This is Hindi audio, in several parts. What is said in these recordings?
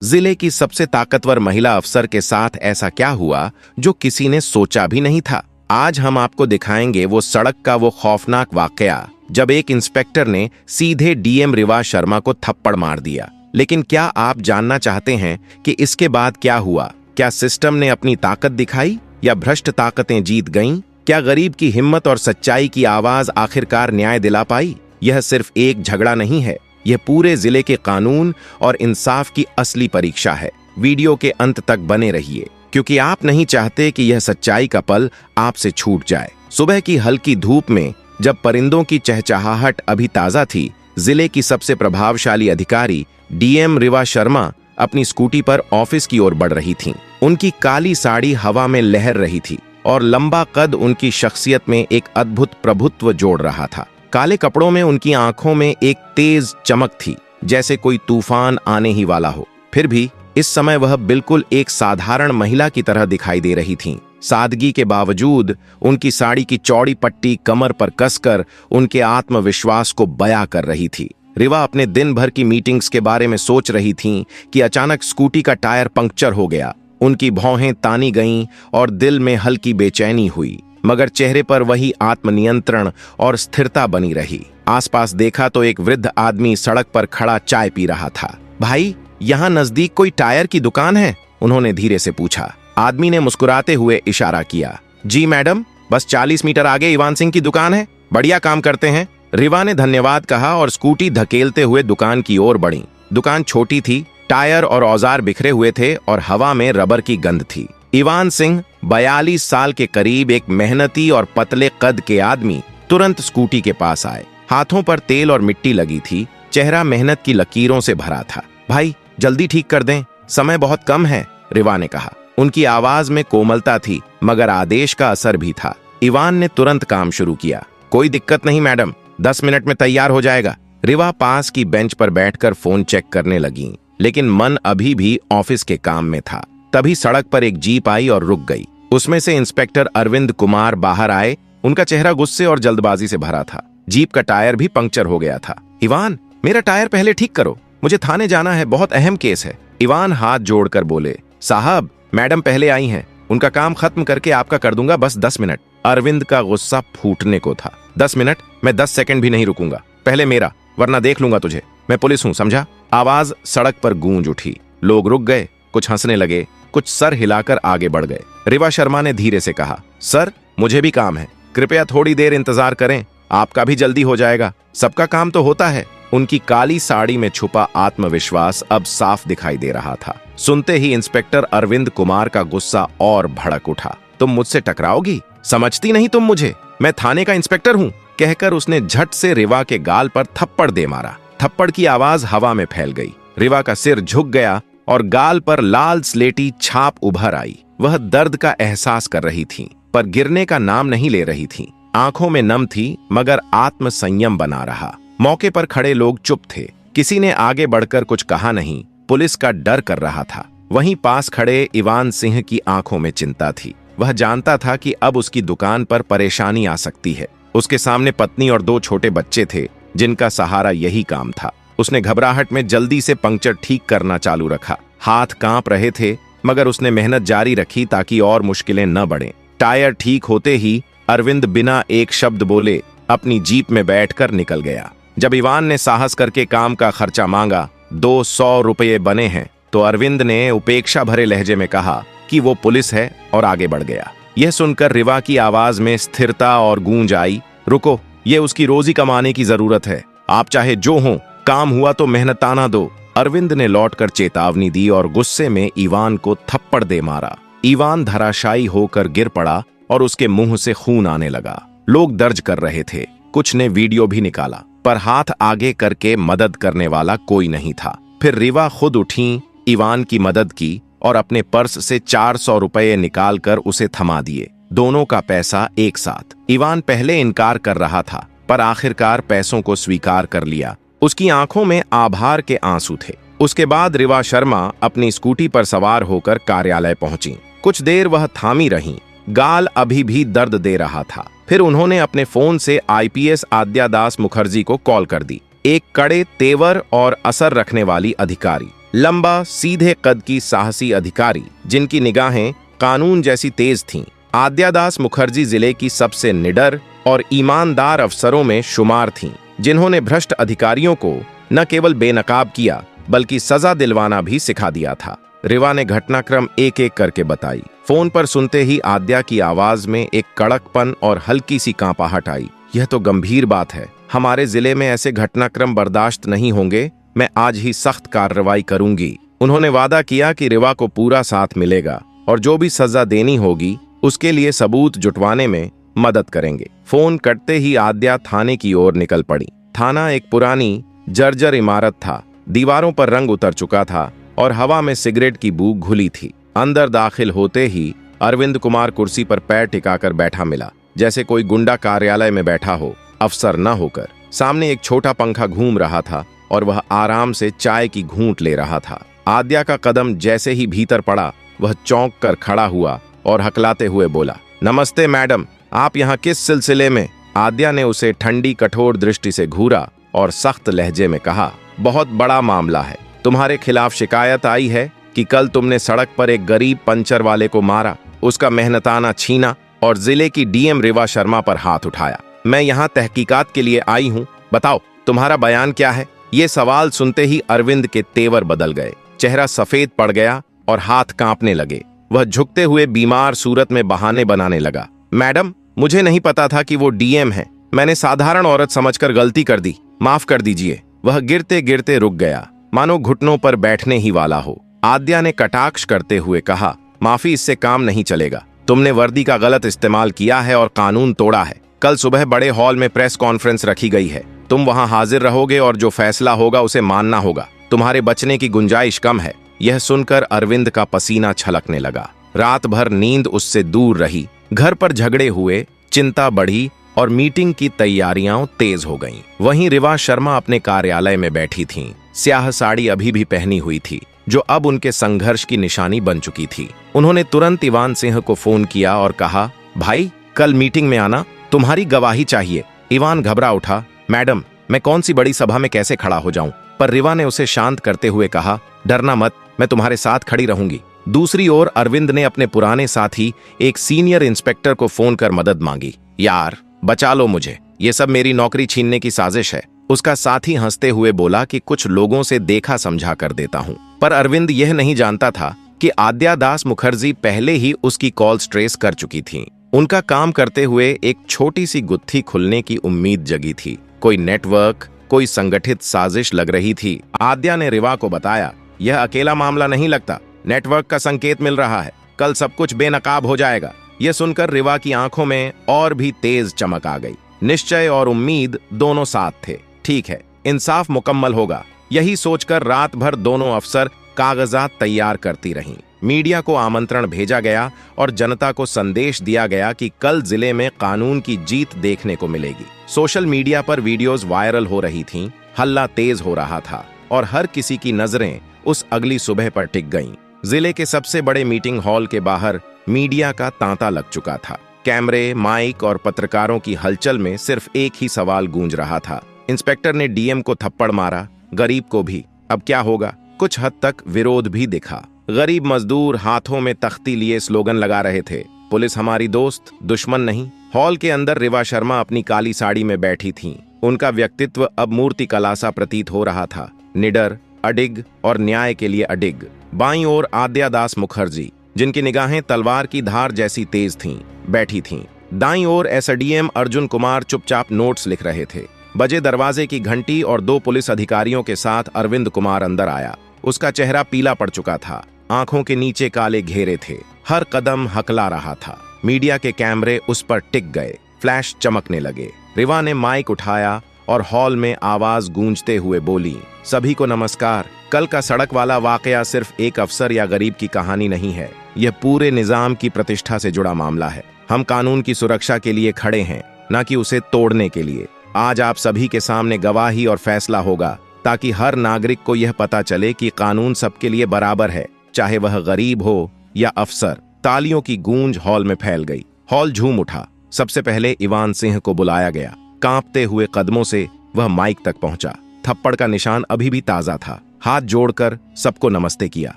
जिले की सबसे ताकतवर महिला अफसर के साथ ऐसा क्या हुआ जो किसी ने सोचा भी नहीं था। आज हम आपको दिखाएंगे वो सड़क का वो खौफनाक वाकया जब एक इंस्पेक्टर ने सीधे डीएम रिवा शर्मा को थप्पड़ मार दिया। लेकिन क्या आप जानना चाहते हैं कि इसके बाद क्या हुआ? क्या सिस्टम ने अपनी ताकत दिखाई या भ्रष्ट ताकतें जीत गईं? क्या गरीब की हिम्मत और सच्चाई की आवाज आखिरकार न्याय दिला पाई? यह सिर्फ एक झगड़ा नहीं है, यह पूरे जिले के कानून और इंसाफ की असली परीक्षा है। वीडियो के अंत तक बने रहिए, क्योंकि आप नहीं चाहते कि यह सच्चाई का पल आपसे छूट जाए। सुबह की हल्की धूप में जब परिंदों की चहचहाहट अभी ताजा थी, जिले की सबसे प्रभावशाली अधिकारी डीएम रिवा शर्मा अपनी स्कूटी पर ऑफिस की ओर बढ़ रही थीं। उनकी काली साड़ी हवा में लहर रही थी और लंबा कद उनकी शख्सियत में एक अद्भुत प्रभुत्व जोड़ रहा था। काले कपड़ों में उनकी आंखों में एक तेज चमक थी, जैसे कोई तूफान आने ही वाला हो। फिर भी इस समय वह बिल्कुल एक साधारण महिला की तरह दिखाई दे रही थीं। सादगी के बावजूद उनकी साड़ी की चौड़ी पट्टी कमर पर कसकर उनके आत्मविश्वास को बयां कर रही थी। रिवा अपने दिन भर की मीटिंग्स के बारे में सोच रही थीं कि अचानक स्कूटी का टायर पंक्चर हो गया। उनकी भौहें तानी गईं और दिल में हल्की बेचैनी हुई, मगर चेहरे पर वही आत्मनियंत्रण और स्थिरता बनी रही। आसपास देखा तो एक वृद्ध आदमी सड़क पर खड़ा चाय पी रहा था। भाई, यहाँ नजदीक कोई टायर की दुकान है? उन्होंने धीरे से पूछा। आदमी ने मुस्कुराते हुए इशारा किया। जी मैडम, बस 40 मीटर आगे इवान सिंह की दुकान है, बढ़िया काम करते हैं। रिवा ने धन्यवाद कहा और स्कूटी धकेलते हुए दुकान की ओर बढ़ी। दुकान छोटी थी, टायर और औजार बिखरे हुए थे और हवा में रबर की गंध थी। इवान सिंह 42 साल के करीब, एक मेहनती और पतले कद के आदमी तुरंत स्कूटी के पास आए। हाथों पर तेल और मिट्टी लगी थी, चेहरा मेहनत की लकीरों से भरा था। भाई, जल्दी ठीक कर दें, समय बहुत कम है, रिवा ने कहा। उनकी आवाज में कोमलता थी, मगर आदेश का असर भी था। इवान ने तुरंत काम शुरू किया। कोई दिक्कत नहीं मैडम, 10 मिनट में तैयार हो जाएगा। रिवा पास की बेंच पर बैठकर फोन चेक करने लगी, लेकिन मन अभी भी ऑफिस के काम में था। तभी सड़क पर एक जीप आई और रुक गई। उसमें से इंस्पेक्टर अरविंद कुमार बाहर आए। उनका चेहरा गुस्से और जल्दबाजी से भरा था। जीप का टायर भी पंक्चर हो गया था। इवान, मेरा टायर पहले ठीक करो, मुझे थाने जाना है, बहुत अहम केस है। इवान हाथ जोड़कर बोले। साहब, मैडम पहले आई हैं, उनका काम खत्म करके आपका कर दूंगा, बस 10 मिनट। अरविंद का गुस्सा फूटने को था। 10 मिनट? मैं 10 सेकंड भी नहीं रुकूंगा, पहले मेरा, वरना देख लूंगा तुझे। मैं पुलिस हूं, समझा? आवाज सड़क पर गूंज उठी। लोग रुक गए, कुछ हंसने लगे, कुछ सर हिलाकर आगे बढ़ गए। रिवा शर्मा ने धीरे से कहा, सर, मुझे भी काम है, कृपया थोड़ी देर इंतजार करें, आपका भी जल्दी हो जाएगा। सबका काम तो होता है। उनकी काली साड़ी में छुपा आत्मविश्वास अब साफ दिखाई दे रहा था। सुनते ही इंस्पेक्टर अरविंद कुमार का गुस्सा और भड़क उठा। तुम मुझसे टकराओगी? समझती नहीं तुम मुझे? मैं थाने का इंस्पेक्टर हूँ, कहकर उसने झट से रिवा के गाल पर थप्पड़ दे मारा। थप्पड़ की आवाज हवा में फैल गई। रिवा का सिर झुक गया और गाल पर लाल स्लेटी छाप उभर आई। वह दर्द का एहसास कर रही थी, पर गिरने का नाम नहीं ले रही थी। आंखों में नम थी, मगर आत्म संयम बना रहा। मौके पर खड़े लोग चुप थे, किसी ने आगे बढ़कर कुछ कहा नहीं। पुलिस का डर कर रहा था। वहीं पास खड़े इवान सिंह की आंखों में चिंता थी। वह जानता था कि अब उसकी दुकान पर परेशानी आ सकती है। उसके सामने पत्नी और 2 छोटे बच्चे थे, जिनका सहारा यही काम था। उसने घबराहट में जल्दी से पंक्चर ठीक करना चालू रखा। हाथ कांप रहे थे, मगर उसने मेहनत जारी रखी ताकि और मुश्किलें न बढ़ें। टायर ठीक होते ही अरविंद बिना एक शब्द बोले अपनी जीप में बैठकर निकल गया। जब इवान ने साहस करके काम का खर्चा मांगा, 200 रुपये बने हैं, तो अरविंद ने उपेक्षा भरे लहजे में कहा कि वो पुलिस है और आगे बढ़ गया। यह सुनकर रिवा की आवाज में स्थिरता और गूंज आई। रुको, ये उसकी रोजी कमाने की जरूरत है, आप चाहे जो हो, काम हुआ तो मेहनताना दो। अरविंद ने लौटकर चेतावनी दी और गुस्से में इवान को थप्पड़ दे मारा। इवान धराशायी होकर गिर पड़ा और उसके मुंह से खून आने लगा। लोग दर्ज कर रहे थे, कुछ ने वीडियो भी निकाला, पर हाथ आगे करके मदद करने वाला कोई नहीं था। फिर रिवा खुद उठी, इवान की मदद की और अपने पर्स से 400 रुपये निकालकर उसे थमा दिए। दोनों का पैसा एक साथ। इवान पहले इनकार कर रहा था, पर आखिरकार पैसों को स्वीकार कर लिया। उसकी आंखों में आभार के आंसू थे। उसके बाद रिवा शर्मा अपनी स्कूटी पर सवार होकर कार्यालय पहुंची। कुछ देर वह थामी रहीं, गाल अभी भी दर्द दे रहा था। फिर उन्होंने अपने फोन से आईपीएस आद्या दास मुखर्जी को कॉल कर दी, एक कड़े तेवर और असर रखने वाली अधिकारी। लंबा सीधे कद की साहसी अधिकारी जिनकी निगाहें कानून जैसी तेज थीं। आद्या दास मुखर्जी जिले की सबसे निडर और ईमानदार अफसरों में शुमार थीं, जिन्होंने भ्रष्ट अधिकारियों को न केवल बेनकाब किया बल्कि सजा दिलवाना भी सिखा दिया था। रिवा ने घटनाक्रम एक एक करके बताई। फोन पर सुनते ही आद्या की आवाज में एक कड़कपन और हल्की सी कांपाहट आई। यह तो गंभीर बात है, हमारे जिले में ऐसे घटनाक्रम बर्दाश्त नहीं होंगे, मैं आज ही सख्त कार्रवाई करूंगी। उन्होंने वादा किया कि रिवा को पूरा साथ मिलेगा और जो भी सजा देनी होगी उसके लिए सबूत जुटवाने में मदद करेंगे। फोन कटते ही आद्या थाने की ओर निकल पड़ी। थाना एक पुरानी जर्जर इमारत था, दीवारों पर रंग उतर चुका था और हवा में सिगरेट की बू घुली थी। अंदर दाखिल होते ही अरविंद कुमार कुर्सी पर पैर टिकाकर बैठा मिला, जैसे कोई गुंडा कार्यालय में बैठा हो, अफसर न होकर। सामने एक छोटा पंखा घूम रहा था और वह आराम से चाय की घूंट ले रहा था। आद्या का कदम जैसे ही भीतर पड़ा, वह चौंक कर खड़ा हुआ और हकलाते हुए बोला, नमस्ते मैडम, आप यहाँ किस सिलसिले में? आद्या ने उसे ठंडी कठोर दृष्टि से घूरा और सख्त लहजे में कहा, बहुत बड़ा मामला है। तुम्हारे खिलाफ शिकायत आई है कि कल तुमने सड़क पर एक गरीब पंचर वाले को मारा, उसका मेहनताना छीना और जिले की डीएम रिवा शर्मा पर हाथ उठाया। मैं यहाँ तहकीकात के लिए आई हूँ, बताओ तुम्हारा बयान क्या है? ये सवाल सुनते ही अरविंद के तेवर बदल गए, चेहरा सफेद पड़ गया और हाथ कांपने लगे। वह झुकते हुए बीमार सूरत में बहाने बनाने लगा। मैडम, मुझे नहीं पता था कि वो डीएम है, मैंने साधारण औरत समझकर गलती कर दी, माफ कर दीजिए। वह गिरते गिरते रुक गया, मानो घुटनों पर बैठने ही वाला हो। आद्या ने कटाक्ष करते हुए कहा, माफी इससे काम नहीं चलेगा, तुमने वर्दी का गलत इस्तेमाल किया है और कानून तोड़ा है। कल सुबह बड़े हॉल में प्रेस कॉन्फ्रेंस रखी गई है, तुम वहां हाजिर रहोगे और जो फैसला होगा उसे मानना होगा। तुम्हारे बचने की गुंजाइश कम है। यह सुनकर अरविंद का पसीना छलकने लगा। रात भर नींद उससे दूर रही। घर पर झगड़े हुए, चिंता बढ़ी और मीटिंग की तैयारियां तेज हो गईं। वहीं रिवा शर्मा अपने कार्यालय में बैठी थीं। स्याह साड़ी अभी भी पहनी हुई थी, जो अब उनके संघर्ष की निशानी बन चुकी थी। उन्होंने तुरंत इवान सिंह को फोन किया और कहा, भाई कल मीटिंग में आना, तुम्हारी गवाही चाहिए। इवान घबरा उठा, मैडम मैं कौन सी बड़ी सभा में कैसे खड़ा हो जाऊं? पर रिवा ने उसे शांत करते हुए कहा, डरना मत, मैं तुम्हारे साथ खड़ी रहूंगी। दूसरी ओर अरविंद ने अपने पुराने साथी एक सीनियर इंस्पेक्टर को फोन कर मदद मांगी। यार बचा लो मुझे, ये सब मेरी नौकरी छीनने की साजिश है। उसका साथी हंसते हुए बोला कि कुछ लोगों से देखा समझा कर देता हूं। पर अरविंद यह नहीं जानता था कि आद्या दास मुखर्जी पहले ही उसकी कॉल्स ट्रेस कर चुकी थीं। उनका काम करते हुए एक छोटी सी गुत्थी खुलने की उम्मीद जगी थी। कोई नेटवर्क, कोई संगठित साजिश लग रही थी। आद्या ने रिवा को बताया, यह अकेला मामला नहीं लगता, नेटवर्क का संकेत मिल रहा है, कल सब कुछ बेनकाब हो जाएगा। यह सुनकर रिवा की आंखों में और भी तेज चमक आ गई। निश्चय और उम्मीद दोनों साथ थे। ठीक है, इंसाफ मुकम्मल होगा। यही सोचकर रात भर दोनों अफसर कागजात तैयार करती रहीं। मीडिया को आमंत्रण भेजा गया और जनता को संदेश दिया गया कि कल जिले में कानून की जीत देखने को मिलेगी। सोशल मीडिया पर वीडियोस वायरल हो रही थीं, हल्ला तेज हो रहा था और हर किसी की नजरें उस अगली सुबह पर टिक गईं। जिले के सबसे बड़े मीटिंग हॉल के बाहर मीडिया का तांता लग चुका था। कैमरे, माइक और पत्रकारों की हलचल में सिर्फ एक ही सवाल गूंज रहा था, इंस्पेक्टर ने डीएम को थप्पड़ मारा, गरीब को भी, अब क्या होगा? कुछ हद तक विरोध भी दिखा। गरीब मजदूर हाथों में तख्ती लिए स्लोगन लगा रहे थे, पुलिस हमारी दोस्त, दुश्मन नहीं। हॉल के अंदर रिवा शर्मा अपनी काली साड़ी में बैठी थीं। उनका व्यक्तित्व अब मूर्ति कला सा प्रतीत हो रहा था, निडर, अडिग और न्याय के लिए अडिग। बाईं ओर आद्या दास मुखर्जी, जिनकी निगाहें तलवार की धार जैसी तेज थीं, बैठी थीं। दाईं ओर एसडीएम अर्जुन कुमार चुपचाप नोट्स लिख रहे थे। बजे दरवाजे की घंटी और दो पुलिस अधिकारियों के साथ अरविंद कुमार अंदर आया। उसका चेहरा पीला पड़ चुका था, आंखों के नीचे काले घेरे थे, हर कदम हकला रहा था। मीडिया के कैमरे उस पर टिक गए, फ्लैश चमकने लगे। रिवा ने माइक उठाया और हॉल में आवाज गूंजते हुए बोली, सभी को नमस्कार। कल का सड़क वाला वाकया सिर्फ एक अफसर या गरीब की कहानी नहीं है, यह पूरे निजाम की प्रतिष्ठा से जुड़ा मामला है। हम कानून की सुरक्षा के लिए खड़े हैं, न कि उसे तोड़ने के लिए। आज आप सभी के सामने गवाही और फैसला होगा, ताकि हर नागरिक को यह पता चले कि कानून सबके लिए बराबर है, चाहे वह गरीब हो या अफसर। तालियों की गूंज हॉल में फैल गई। हॉल झूम उठा। सबसे पहले इवान सिंह को बुलाया गया। कांपते हुए कदमों से वह माइक तक पहुंचा। थप्पड़ का निशान अभी भी ताजा था। हाथ जोड़कर सबको नमस्ते किया।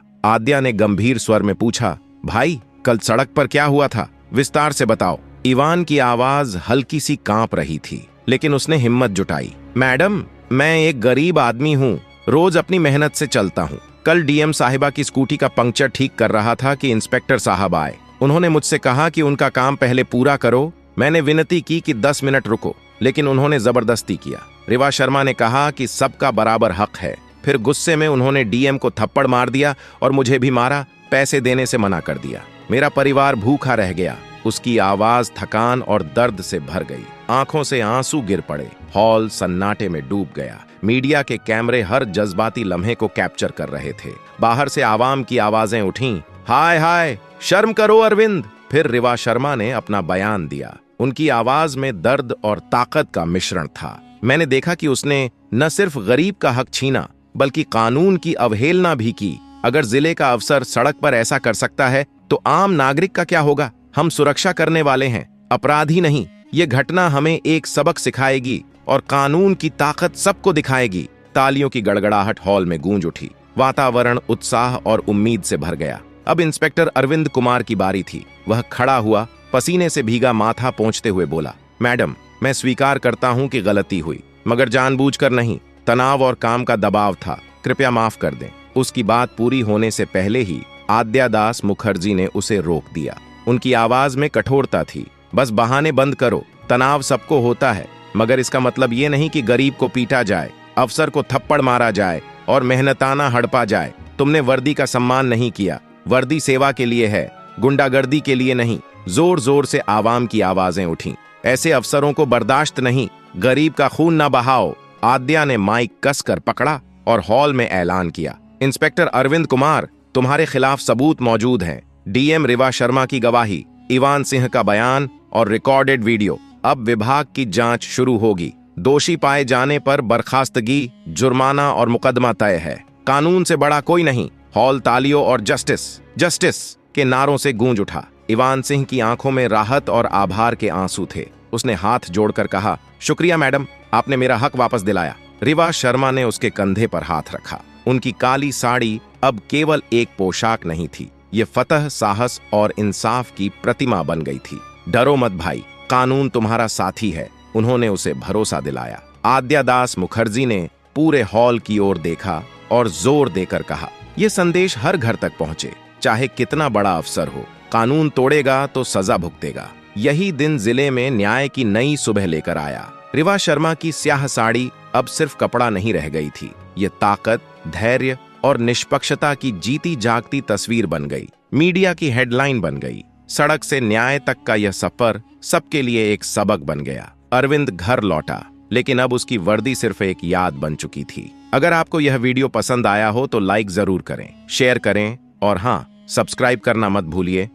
आद्या ने गंभीर स्वर में पूछा, भाई कल सड़क पर क्या हुआ था, विस्तार से बताओ। इवान की आवाज हल्की सी कांप रही थी, लेकिन उसने हिम्मत जुटाई। मैडम, मैं एक गरीब आदमी हूँ, रोज अपनी मेहनत से चलता हूँ। कल डीएम साहिबा की स्कूटी का पंक्चर ठीक कर रहा था कि इंस्पेक्टर साहब आए। उन्होंने मुझसे कहा कि उनका काम पहले पूरा करो। मैंने विनती की कि 10 मिनट रुको, लेकिन उन्होंने जबरदस्ती किया। रिवा शर्मा ने कहा कि सबका बराबर हक है। फिर गुस्से में उन्होंने डीएम को थप्पड़ मार दिया और मुझे भी मारा। पैसे देने से मना कर दिया। मेरा परिवार भूखा रह गया। उसकी आवाज थकान और दर्द से भर गई। आंखों से आंसू गिर पड़े। हॉल सन्नाटे में डूब गया। मीडिया के कैमरे हर जज्बाती लम्हे को कैप्चर कर रहे थे। बाहर से आवाम की आवाजें उठीं, हाय हाय, शर्म करो अरविंद। फिर रिवा शर्मा ने अपना बयान दिया। उनकी आवाज में दर्द और ताकत का मिश्रण था। मैंने देखा कि उसने न सिर्फ गरीब का हक छीना, बल्कि कानून की अवहेलना भी की। अगर जिले का अफसर सड़क पर ऐसा कर सकता है, तो आम नागरिक का क्या होगा? हम सुरक्षा करने वाले हैं, अपराधी नहीं। ये घटना हमें एक सबक सिखाएगी और कानून की ताकत सबको दिखाएगी। तालियों की गड़गड़ाहट हॉल में गूंज उठी। वातावरण उत्साह और उम्मीद से भर गया। अब इंस्पेक्टर अरविंद कुमार की बारी थी। वह खड़ा हुआ, पसीने से भीगा माथा पोंछते हुए बोला, मैडम, मैं स्वीकार करता हूं कि गलती हुई, मगर जानबूझकर नहीं। तनाव और काम का दबाव था, कृपया माफ कर दें। उसकी बात पूरी होने से पहले ही आद्या दास मुखर्जी ने उसे रोक दिया। उनकी आवाज में कठोरता थी। बस बहाने बंद करो। तनाव सबको होता है, मगर इसका मतलब ये नहीं कि गरीब को पीटा जाए, अफसर को थप्पड़ मारा जाए और मेहनताना हड़पा जाए। तुमने वर्दी का सम्मान नहीं किया। वर्दी सेवा के लिए है, गुंडागर्दी के लिए नहीं। जोर जोर से आवाम की आवाजें उठीं। ऐसे अफसरों को बर्दाश्त नहीं। गरीब का खून ना बहाओ। आद्या ने माइक कसकर पकड़ा और हॉल में ऐलान किया, इंस्पेक्टर अरविंद कुमार, तुम्हारे खिलाफ सबूत मौजूद हैं। डीएम रिवा शर्मा की गवाही, इवान सिंह का बयान और रिकॉर्डेड वीडियो। अब विभाग की जांच शुरू होगी। दोषी पाए जाने पर बर्खास्तगी, जुर्माना और मुकदमा तय है। कानून से बड़ा कोई नहीं। हॉल तालियों और जस्टिस जस्टिस के नारों से गूंज उठा। इवान सिंह की आंखों में राहत और आभार के आंसू थे। उसने हाथ जोड़कर कहा, शुक्रिया मैडम, आपने मेरा हक वापस दिलाया। रिवा शर्मा ने उसके कंधे पर हाथ रखा। उनकी काली साड़ी अब केवल एक पोशाक नहीं थी, ये फतह, साहस और इंसाफ की प्रतिमा बन गई थी। डरो मत भाई, कानून तुम्हारा साथी है, उन्होंने उसे भरोसा दिलाया। आद्या दास मुखर्जी ने पूरे हॉल की ओर देखा और जोर देकर कहा, यह संदेश हर घर तक पहुंचे, चाहे कितना बड़ा अफसर हो। कानून तोड़ेगा तो सजा भुगतेगा। यही दिन जिले में न्याय की नई सुबह लेकर आया। रिवा शर्मा की स्याह साड़ी अब सिर्फ कपड़ा नहीं रह गई थी, ये ताकत, धैर्य और निष्पक्षता की जीती जागती तस्वीर बन गई। मीडिया की हेडलाइन बन गई। सड़क से न्याय तक का यह सफर सबके लिए एक सबक बन गया। अरविंद घर लौटा, लेकिन अब उसकी वर्दी सिर्फ एक याद बन चुकी थी। अगर आपको यह वीडियो पसंद आया हो तो लाइक जरूर करें, शेयर करें और हाँ, सब्सक्राइब करना मत भूलिए।